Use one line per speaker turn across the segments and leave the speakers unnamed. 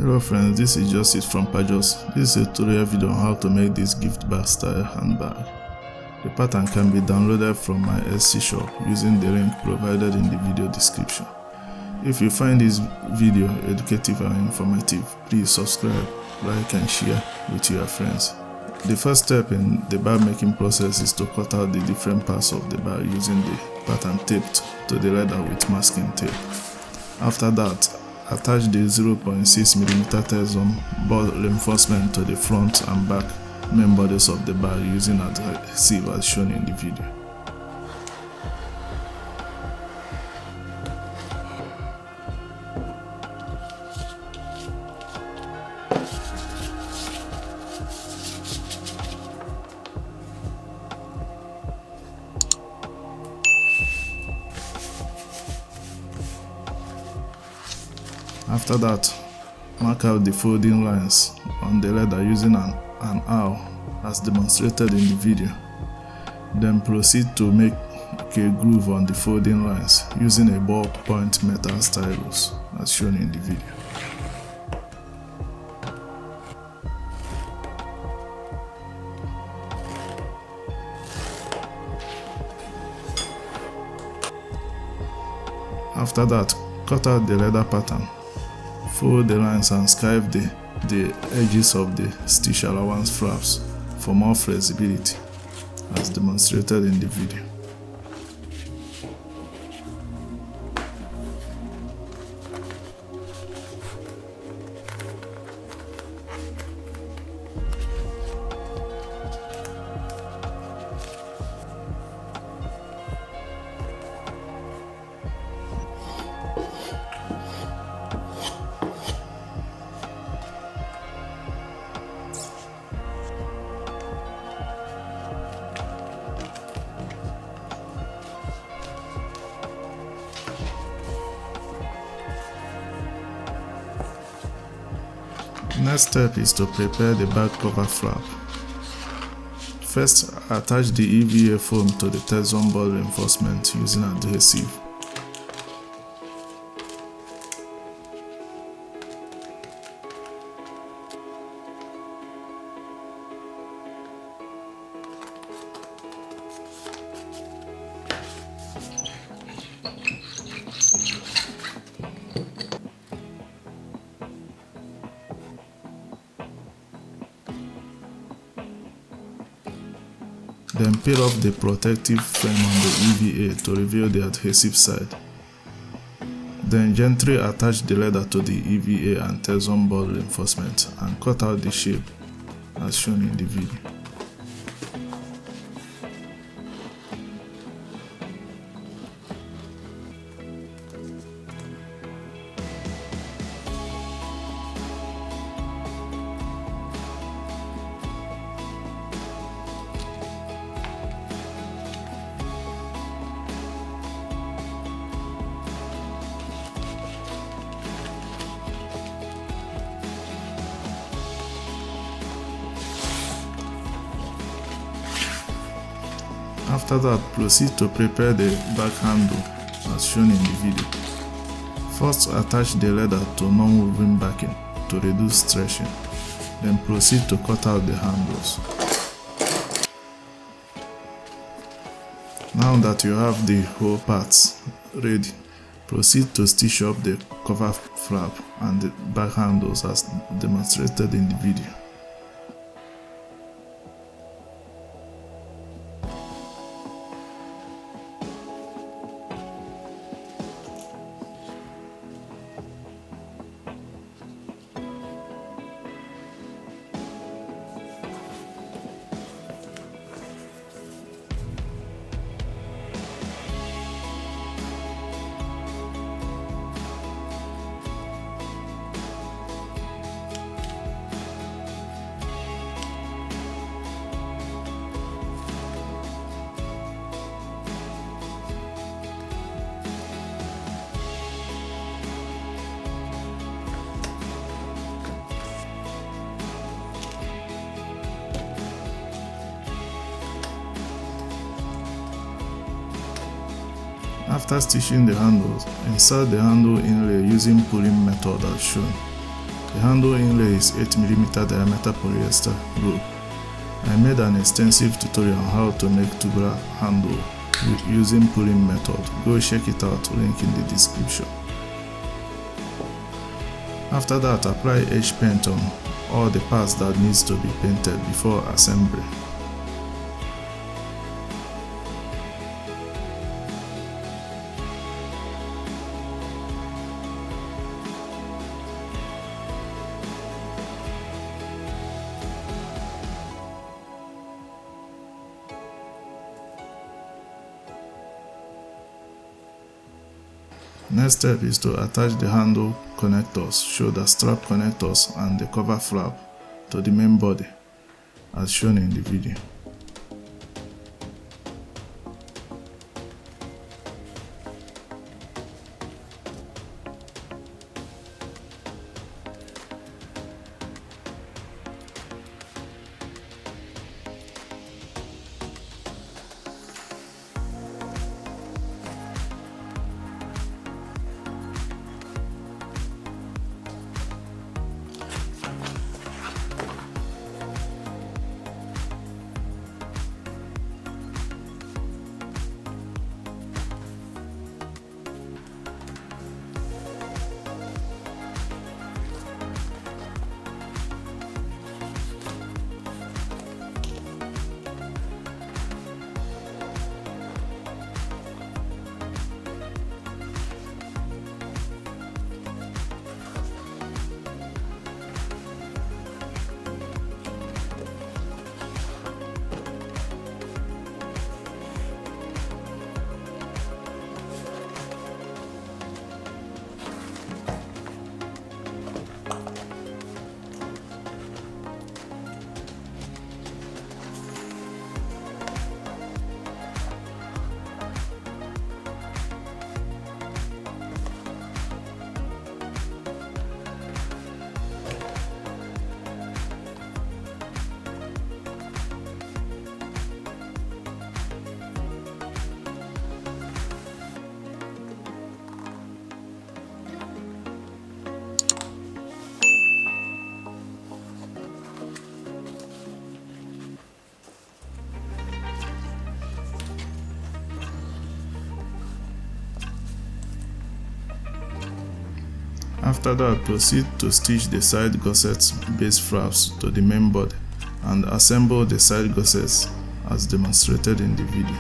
Hello friends, this is just it from Pajust. This is a tutorial video on how to make this gift bag style handbag. The pattern can be downloaded from my Etsy shop using the link provided in the video description. If you find this video educative and informative, please subscribe, like and share with your friends. The first step in the bag making process is to cut out the different parts of the bag using the pattern taped to the leather with masking tape. After that, attach the 0.6mm Texon board reinforcement to the front and back main bodies of the bag using adhesive as shown in the video. After that, mark out the folding lines on the leather using an awl as demonstrated in the video. Then proceed to make a groove on the folding lines using a ballpoint metal stylus as shown in the video. After that, cut out the leather pattern. Fold the lines and skive the edges of the stitch allowance flaps for more flexibility as demonstrated in the video. Next step is to prepare the back cover flap. First, attach the EVA foam to the Texon board reinforcement using adhesive. Then peel off the protective frame on the EVA to reveal the adhesive side. Then gently attach the leather to the EVA and Texon board reinforcement and cut out the shape as shown in the video. After that, proceed to prepare the back handle as shown in the video. First, attach the leather to non-woven backing to reduce stretching. Then proceed to cut out the handles. Now that you have the whole parts ready, proceed to stitch up the cover flap and the back handles as demonstrated in the video. After stitching the handles, insert the handle inlay using pulling method as shown. The handle inlay is 8mm diameter polyester rope. I made an extensive tutorial on how to make tubular handle using pulling method. Go check it out, link in the description. After that, apply edge paint on all the parts that needs to be painted before assembly. Next step is to attach the handle connectors, shoulder strap connectors and the cover flap to the main body as shown in the video. After that, proceed to stitch the side gussets base flaps to the main body and assemble the side gussets as demonstrated in the video.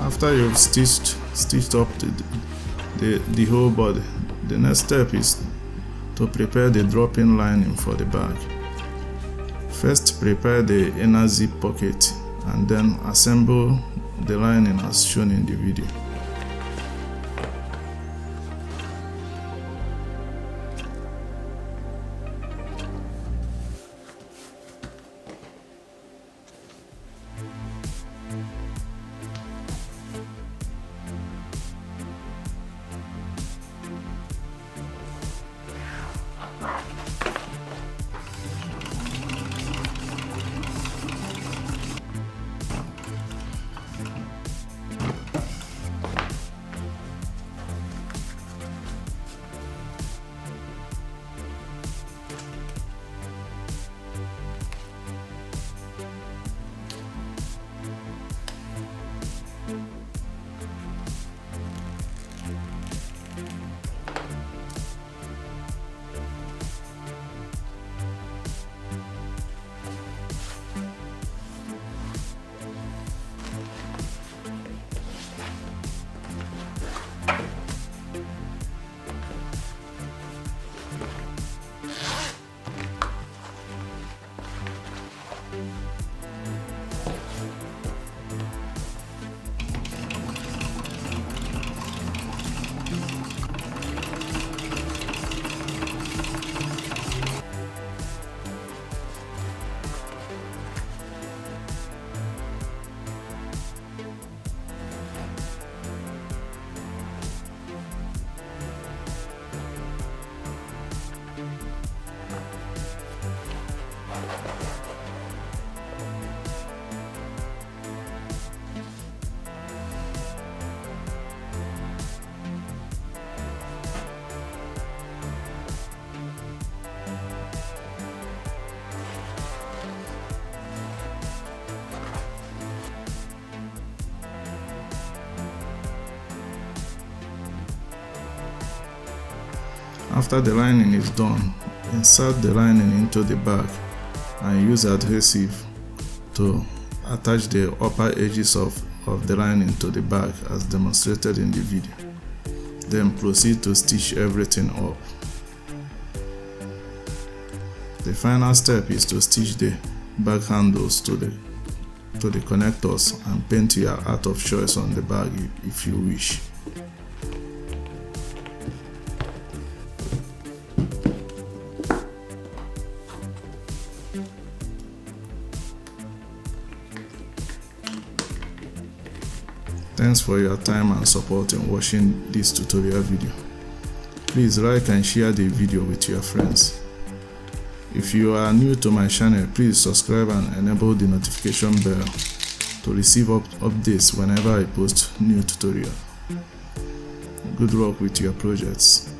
After you've stitched up the whole body, the next step is to prepare the drop-in lining for the bag. First, prepare the inner zip pocket and then assemble the lining as shown in the video. After the lining is done, insert the lining into the bag and use adhesive to attach the upper edges of the lining to the bag as demonstrated in the video. Then proceed to stitch everything up. The final step is to stitch the bag handles to the connectors and paint your art of choice on the bag if you wish. Thanks for your time and support in watching this tutorial video. Please like and share the video with your friends. If you are new to my channel, please subscribe and enable the notification bell to receive updates whenever I post new tutorial. Good luck with your projects.